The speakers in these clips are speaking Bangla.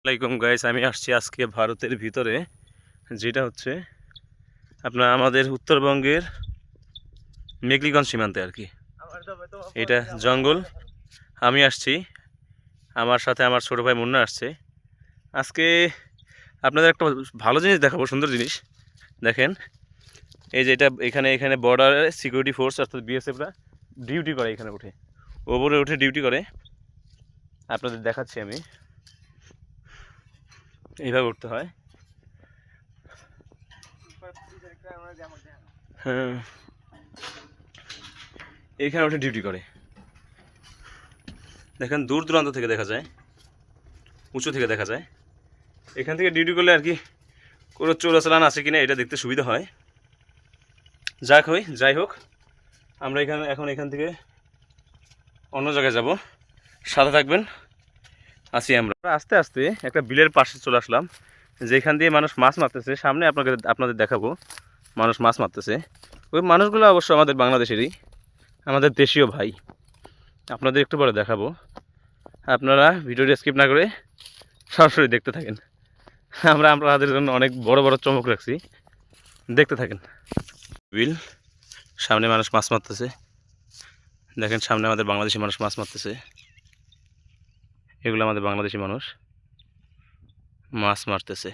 আসসালামাইকুম গাইস, আমি আসছি আজকে ভারতের ভিতরে, যেটা হচ্ছে আপনার আমাদের উত্তরবঙ্গের মেঘলিগঞ্জ সীমান্তে আর কি। এটা জঙ্গল। আমি আসছি, আমার সাথে আমার ছোটো ভাই মুন্না আসছে। আজকে আপনাদের একটা ভালো জিনিস দেখাবো, সুন্দর জিনিস। দেখেন, এই যে এটা এখানে এখানে বর্ডারে সিকিউরিটি ফোর্স অর্থাৎ বিএসএফরা ডিউটি করে, এখানে উঠে ওপরে উঠে ডিউটি করে। আপনাদের দেখাচ্ছি আমি, এইভাবে উঠতে হয়। হ্যাঁ, এইখানে উঠে ডিউটি করে। দেখেন, দূর দূরান্ত থেকে দেখা যায়, উঁচু থেকে দেখা যায়। এখান থেকে ডিউটি করলে আর কি কোনো চোরাচালান আছে কিনা এটা দেখতে সুবিধা হয়। যাই হোক, আমরা এখন এখান থেকে অন্য জায়গায় যাব। সাথে থাকবেন, আসি আমরা। আস্তে আস্তে একটা বিলের পাশে চলে আসলাম, যেখান দিয়ে মানুষ মাছ মারতেছে। সামনে আপনাদের দেখাবো, মানুষ মাছ মারতেছে। ওই মানুষগুলো অবশ্য আমাদের বাংলাদেশেরই, আমাদের দেশীয় ভাই। আপনাদের একটু পরে দেখাবো, আপনারা ভিডিওটি স্কিপ না করে সরাসরি দেখতে থাকেন। আমরা আপনাদের জন্য অনেক বড় বড় চমক রাখছি, দেখতে থাকেন। বিল, সামনে মানুষ মাছ মারতেছে। দেখেন, সামনে আমাদের বাংলাদেশি মানুষ মাছ মারতেছে। এগুলো আমাদের বাংলাদেশি মানুষ মাছ মারতেছে।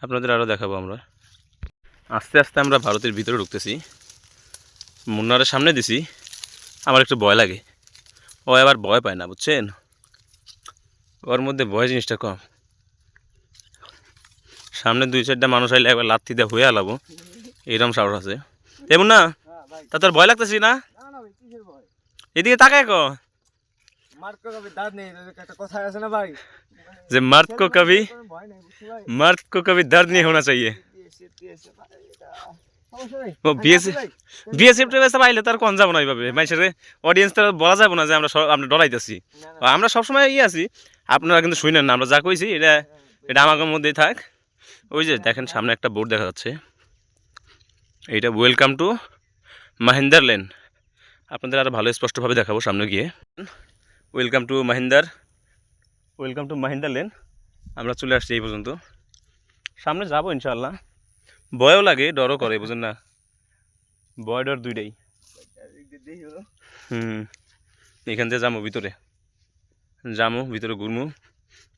আপনাদের আরও দেখাবো আমরা। আস্তে আস্তে আমরা ভারতের ভিতরে ঢুকতেছি। মুন্নারের সামনে দিছি, আমার একটু ভয় লাগে। ও আবার ভয় পায় না, বুঝছেন? ওর মধ্যে ভয় জিনিসটা কম। সামনে 2-4টা মানুষ আইলে একবার লাথি দিয়ে হয়ে আলাবো, এরকম সাহস আছে। তেমন না, তা তোর ভয় লাগতেছি না? এদিকে তাকায় ক যে मर्द को कभी दर्द नहीं होना चाहिए। ও বিএসএফ পাইলে তার কোন যাবো না এইভাবে মানুষের অডিয়েন্স তার বলা যাবো না যে আমরা ডরাইতেছি। আমরা সবসময় আছি, আপনারা কিন্তু শুনেন না। আমরা যা কইছি এটা আমাদের মধ্যেই থাক। ওই যে দেখেন, সামনে একটা বোর্ড দেখা যাচ্ছে, এইটা ওয়েলকাম টু মাহিন্দার লেন। আপনাদের আরও ভালো স্পষ্টভাবে দেখাবো সামনে গিয়ে। Welcome to Mahinder lane. আমরা চলে আসছি এই পর্যন্ত, সামনে যাবো ইনশাআল্লাহ। ভয়ও লাগে, ডরও করে, বুঝেন না? ভয় ডর দুইটাই। এখান থেকে যাবো ভিতরে ঘুরমু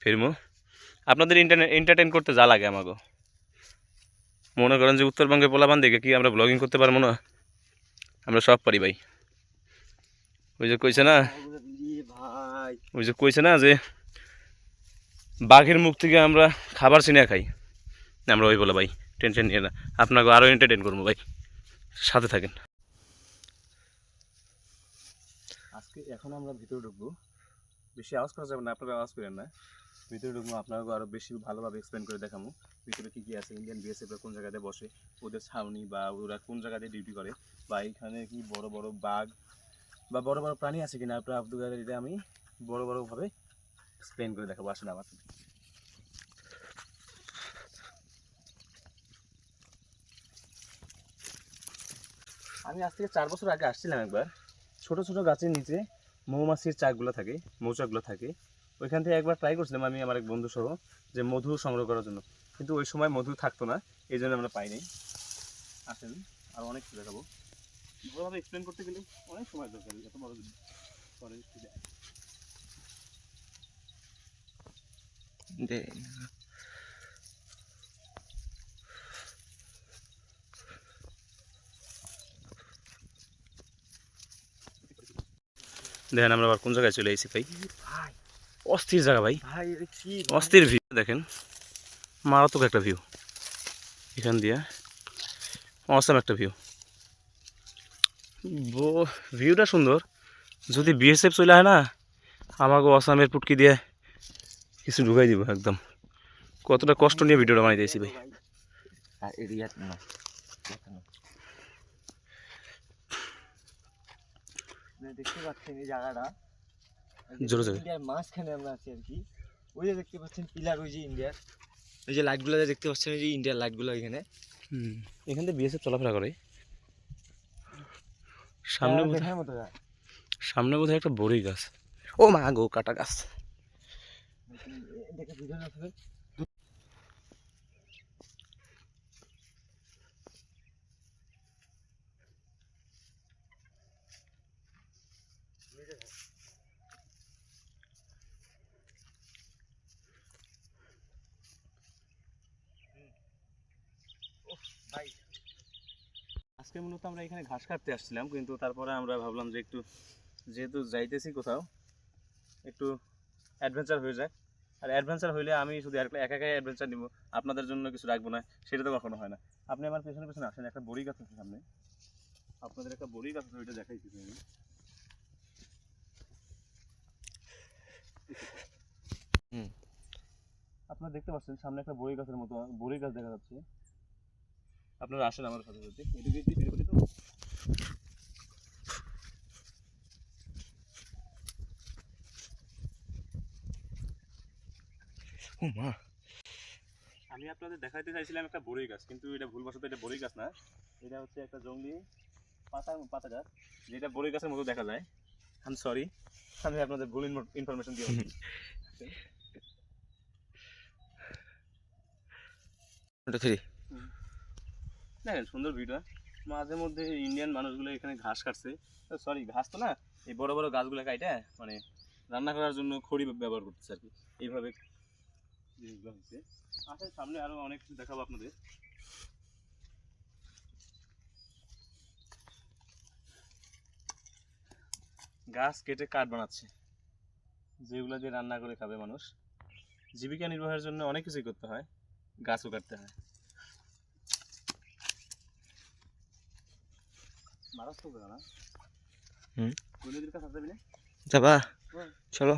ফিরমু। আপনাদের এন্টারটেন করতে যা লাগে আমাকে। মনে করেন যে উত্তরবঙ্গে পোলাপান দেখে কি আমরা ব্লগিং করতে পারবো না? আমরা সব পারি ভাই। ওই যে কইছে না যে বাঘের মুখ থেকে আমরা খাবার চিনে খাই, আমরা ওই বলে ভাই। টেনশন নিয়ে না, আপনাকে আরও এন্টারটেন করবো ভাই, সাথে থাকেন। এখন আমরা ভিতরে ঢুকবো। বেশি আওয়াজ করা যাবে না, আপনারা আওয়াজ করেন না। ভিতরে ঢুকবো, আপনাকে আরও বেশি ভালোভাবে এক্সপ্লেন করে দেখাবো ভিতরে কী কী আছে। ইন্ডিয়ান বিএসএফরা কোন জায়গাতে বসে, ওদের ছাউনি বা ওরা কোন জায়গাতে ডিউটি করে, বা এখানে কি বড় বড় বাঘ বা বড় বড় প্রাণী আছে কিনা, আপনাদের এটা আমি বড়ভাবে এক্সপ্লেন করে দেখাবো। আসলে আমার আমি আজ থেকে 4 বছর আগে আসছিলাম একবার। ছোট ছোট গাছের নিচে মৌমাছির মৌচাকগুলো থাকে। ওইখান থেকে একবার ট্রাই করছিলাম আমি আমার এক বন্ধু সহ, যে মধু সংগ্রহ করার জন্য, কিন্তু ওই সময় মধু থাকতো না, এই জন্য আমরা পাইনি। আসেন, আর অনেক কিছু দেখাবো। ভালোভাবে এক্সপ্লেন করতে গেলে অনেক সময় দরকার, এত বড় দেখেন আমরা আবার কোন জায়গায় চলে এসেছি ভাই। অস্থির জায়গা ভাই, অস্থির ভিউ। দেখেন, মারাত্মক একটা ভিউ, এখান দিয়ে অসাম একটা ভিউটা সুন্দর। যদি বিএসএফ চলে হয় না, আমাকে অসামের পুটকি দিয়ে কিছু ঢুকাই দিব একদম। কতটা কষ্ট নিয়ে ভিডিওটা বানিয়ে দিয়েছি ভাই। দেখতে পাচ্ছেন এই জায়গাটা ইন্ডিয়ার মাঝখানে আমরা আছি আর কি। ওই যে দেখতে পাচ্ছেন পিলার, ওই যে ইন্ডিয়ার ওই যে লাইটগুলো দেখতে পাচ্ছেন, ওই যে ইন্ডিয়ার লাইটগুলো এখানে থেকে বিএসএফ চলাফেরা করে। সামনে বোধহয় একটা বড়ই গাছ, ও মা গো, কাটা গাছ। আজকে মূলত আমরা এখানে ঘাস কাটতে আসছিলাম, কিন্তু তারপরে আমরা ভাবলাম যে একটু যেহেতু যাইতেছি কোথাও, একটু অ্যাডভেঞ্চার হয়ে যায়। আর অ্যাডভেঞ্চার হইলে আমি শুধু একা একাই অ্যাডভেঞ্চার নিব, আপনাদের জন্য কিছু রাখবো না, সেটা তো কখনো হয় না। আপনি আমার পেছনে পেছনে আসেন, একটা বড়ি গাছ আছে সামনে, আপনাদের একটা বড়ি গাছ আছে, ওইটা দেখাইছি আমি। আপনারা দেখতে পাচ্ছেন সামনে একটা বড়ি গাছের মতো বড়ি গাছ দেখা যাচ্ছে। আপনারা আসেন আমার সাথে সাথে, এদিকে একটু ফিরে বলি তো। আমি আপনাদের দেখাইতে চাইছিলাম একটা বড়ই গাছ, কিন্তু এটা ভুলবশত এটা বড়ই গাছ না, এটা হচ্ছে একটা জঙ্গলি পাতা গাছ, যেটা বড়ই গাছের মতো দেখা যায়। আমি সরি, আমি আপনাদের ভুল ইনফরমেশন দিয়ে দেখেন সুন্দর ভিডিও। মাঝে মধ্যে ইন্ডিয়ান মানুষগুলো এখানে ঘাস কাটছে, সরি ঘাস তো না, এই বড় বড় গাছগুলো কাইটা মানে রান্না করার জন্য খড়ি ব্যবহার করতেছে আর কি, এইভাবে জিনিসগুলো হচ্ছে। আসলে সামনে আরো অনেক কিছু দেখাবো আপনাদের। গাছ কেটে কাঠ বানাচ্ছে, যেগুলো দিয়ে রান্না করে খাবে মানুষ। জীবিকা নির্বাহের জন্য অনেক কিছুই করতে হয়, গাছও কাটতে হয়। চলো।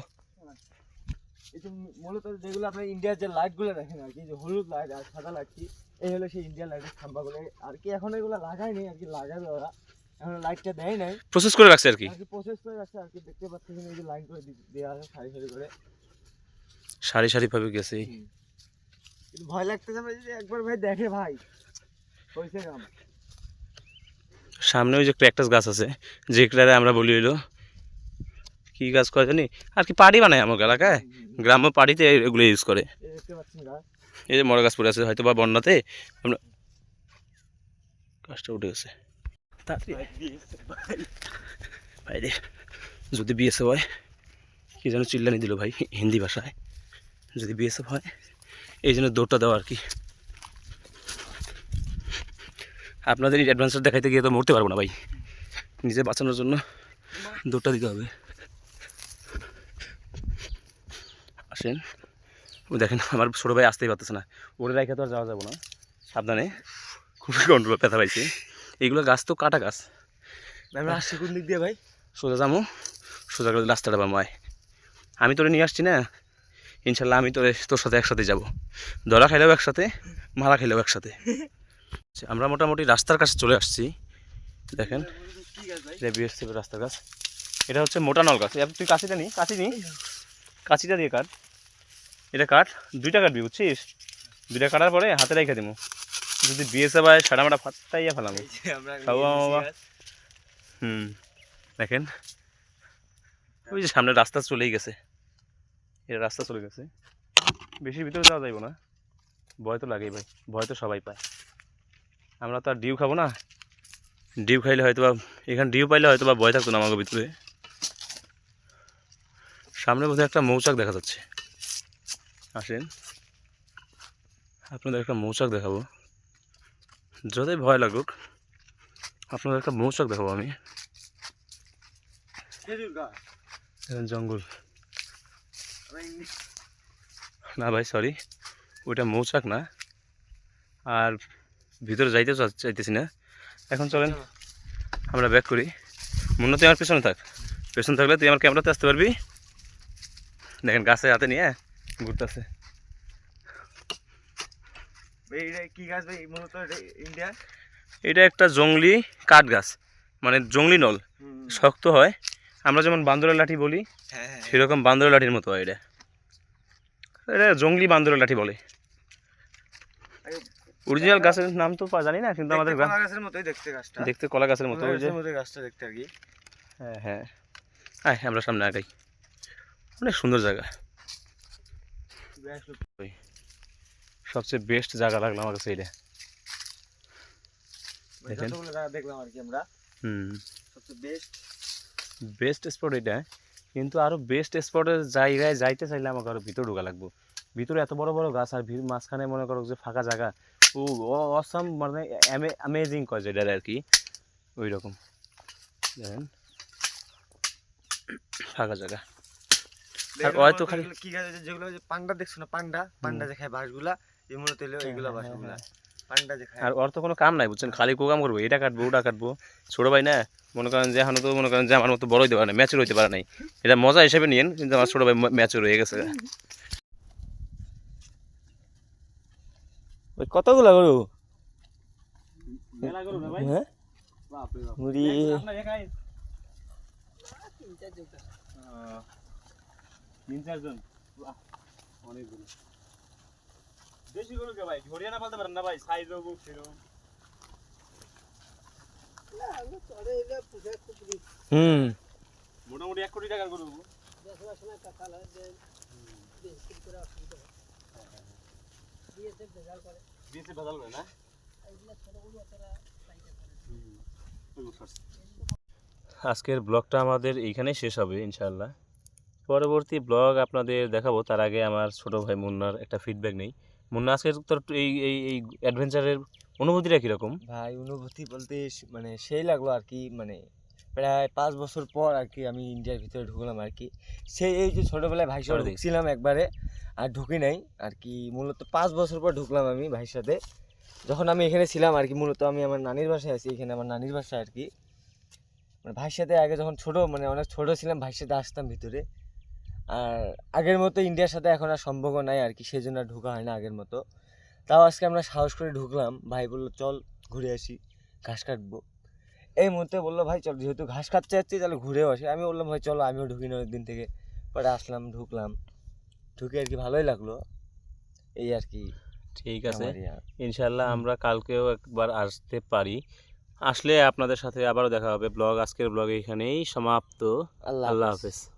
এই যে মূলত যেগুলো আপনার ইন্ডিয়ার যে লাইট গুলো দেখেন আর কি, যে হলুদ লাইট আর সাদা লাইট, কি এই হলো সেই ইন্ডিয়ান লাইটের খাম্বাগুলো আর কি। এখন এগুলো লাগায়নি আর কি, লাগাবে ওরা, এখন লাইটটা দেয় নাই, প্রসেস করে রাখছে আর কি, প্রসেস করে রাখছে আর কি। দেখতে পাচ্ছেন এই যে লাইন করে দেওয়া আছে সারি সারি করে, সারি সারি ভাবে গেছে। কিন্তু ভয় লাগতেছে ভাই, যদি একবার ভাই দেখে ভাই হইছে কাম। সামনে ওই যে ক্যাকটাস গাছ আছে, যেগুলারে আমরা বলি হইলো কি গাছ করে জানি আর কি, পাড়ি বানায় আমার এলাকায়, গ্রাম্য পাড়িতে এগুলো ইউজ করে। দেখতে পাচ্ছেন গাছ, এই যে মরা গাছ পড়ে আছে, হয়তো বা বন্যাতে আমরা গাছটা উঠে গেছে। ভাই রে, যদি বিএসএফ হয়, কি যেন চিল্লানি দিল ভাই হিন্দি ভাষায়, যদি বিএসএফ হয় এই জন্য দৌড়টা দেওয়া আর কি। আপনাদের এই অ্যাডভেঞ্চার দেখাইতে গিয়ে তো মরতে পারবো না ভাই, নিজে বাঁচানোর জন্য দৌড়টা দিতে হবে। আসেন, দেখেন আমার ছোটো ভাই আসতেই পারতেছে না, ওরে রাইখে তো আর যাওয়া যাবো না, সাবধানে, খুবই কন্ট্রোল ব্যথা পাইছে। এইগুলো গাছ তো কাটা গাছ, আমরা আসছি কোন দিক দিয়ে ভাই? সোজা যাবো, সোজা করে রাস্তাটা পামায়। আমি তোরে নিয়ে আসছি না, ইনশাল্লাহ আমি তোর সাথে একসাথে যাব, ধরা খাইলেও একসাথে, মারা খাইলেও একসাথে। আমরা মোটামুটি রাস্তার কাছে চলে আসছি, দেখেন বিএসএফ রাস্তার গাছ। এটা হচ্ছে মোটা নল গাছ, তুই কাছিটা নি, কাছিটা দিয়ে কাট, এটা কাট, 2টা কাটবি বুঝছিস, 2টা কাটার পরে হাতে রেখে দিব, যদি বিএসএফ হয় সাড়া মাটা ফাটাইয়া ফেলাম বাবা। দেখেন ওই যে সামনে রাস্তা চলেই গেছে, এটা রাস্তা চলে গেছে, বেশি ভিতরে যাওয়া যাইব না, ভয় তো লাগেই ভাই, ভয় তো সবাই পায়। আমরা তো আর ডিউ খাবো না, ডিউ খাইলে হয়তো বা এখানে ডিউ পাইলে হয়তো বা ভয় থাকতো না আমাকে ভিতরে। সামনে বোধহয় একটা মৌচাক দেখা যাচ্ছে, আসেন আপনাদের একটা মৌচাক দেখাবো, যতই ভয় লাগুক আপনাদের একটা মৌচাক দেখাবো আমি। জঙ্গল না ভাই, সরি, ওইটা মৌচাক না, আর ভিতরে যাইতে চাইতেছি না। এখন চলেন আমরা ব্যাক করি। মনে তুই আমার পেছনে থাক, পেছনে থাকলে তুই আমার ক্যামেরাতে আসতে পারবি। দেখেন গাছে হাতে নিয়ে ঘুরতেছে। কি গাছ ভাই মূলত ইন্ডিয়া? এটা একটা জংলি কাঠ গাছ, মানে জংলি নল, শক্ত হয়, আমরা যেমন বান্দরের লাঠি বলি সেরকম বান্দরের লাঠির মতো হয়। এটা এটা জংলি বান্দরের লাঠি বলে। অরিজিনাল গাছের নাম তো জানি না, কিন্তু আমাদের কলা গাছের মতোই দেখতে গাছটা, দেখতে কলা গাছের মতো, ওই যে গাছটা দেখতে আর কি। হ্যাঁ হ্যাঁ, আমরা সামনে আগাই। অনেক সুন্দর জায়গা। সবচেয়ে বেস্ট জায়গা লাগলো আমার কাছে এটা। দেখেন। যতগুলো জায়গা দেখলাম আর কি আমরা, সবচেয়ে বেস্ট স্পট এটা, কিন্তু আরো বেস্ট স্পটের জায়গায় যাইতে চাইলে আমাকে আরো ভিতরে ঢোকা লাগবে। ভিতরে এত বড় বড় গাছ আর মাঝখানে মনে করো যে ফাঁকা জায়গা, ও অসাম, মানে অ্যামেজিং কয় যেটা আর কি, ওই রকম। দেখেন ফাঁকা জায়গা, আর হয়তো খালি কি গাছ আছে যেগুলো যে পান্ডা দেখছো না, পান্ডা যে খায় বাঁশগুলা, এই মূলত হলো এইগুলা বাঁশগুলা পান্ডা যে খায়। আর ওর তো কোনো কাম নাই বুঝছেন, খালি কাম করবো, এটা কাটবো ওটা কাটবো। ছোটো ভাই না, মনে করেন যে এখনো তো মনে করেন যে আমার মতো বড় হইতে পারে না, ম্যাচুর হইতে পারে নাই, এটা মজা হিসেবে নিয়েন, কিন্তু আমার ছোটো ভাই ম্যাচুর হয়ে গেছে। ওই কতগুলা গরু? মেলা গরু না ভাই? হ্যাঁ বাপরে বাপ। মুড়ি আপনার একাই? 3-4 জন। বাহ, অনেকগুলো। দেশি গরু কে ভাই? হরিয়ানা বলতে পারেন না ভাই, সাইজ হোক সেরকম। মোটামুটি 1 কোটি টাকার গরু। BSF ভেজাল করে না? আজকের ব্লগটা আমাদের এইখানেই শেষ হবে ইনশাআল্লাহ। পরবর্তী ব্লগ আপনাদের দেখাবো, তার আগে আমার ছোট ভাই মুন্নার একটা ফিডব্যাক নেই। মুন্না, আজকের তোর এই এই এই অ্যাডভেঞ্চারের অনুভূতিটা কীরকম? ভাই অনুভূতি বলতে মানে সেই লাগলো আর কি, মানে প্রায় 5 বছর পর আর কি আমি ইন্ডিয়ার ভিতরে ঢুকলাম আর কি। সেই এই যে ছোটোবেলায় ভাইয়ের সাথে ঢুকছিলাম একবারে, আর ঢুকি নাই আর কি, মূলত 5 বছর পর ঢুকলাম আমি ভাইয়ের সাথে। যখন আমি এখানে ছিলাম আর কি, মূলত আমি আমার নানির বাসায় আছি, এখানে আমার নানির বাসায় আর কি। মানে ভাইয়ের সাথে আগে যখন ছোটো, মানে অনেক ছোটো ছিলাম, ভাইয়ের সাথে আসতাম ভিতরে। আর আগের মতো ইন্ডিয়ার সাথে এখন আর সম্পর্ক নাই আর কি, সেই জন্য আর ঢোকা হয় না আগের মতো। তাও আজকে আমরা সাহস করে ঢুকলাম, ভাই বললো চল ঘুরে আসি, ঘাস কাটবো। এই মুহূর্তে বললো ভাই চল, যেহেতু ঘাস কাটতে যাচ্ছি তাহলে ঘুরেও আসি। আমি বললাম ভাই চলো, আমিও ঢুকি না অনেকদিন থেকে। পরে আসলাম, ঢুকলাম, ঢুকে আর কি ভালোই লাগলো, এই আর কি। ঠিক আছে, ইনশাআল্লাহ আমরা কালকেও একবার আসতে পারি, আসলে আপনাদের সাথে আবারও দেখা হবে। ব্লগ, আজকের ব্লগ এখানেই সমাপ্ত। আল্লাহ আল্লাহ হাফেজ। হাফেজ।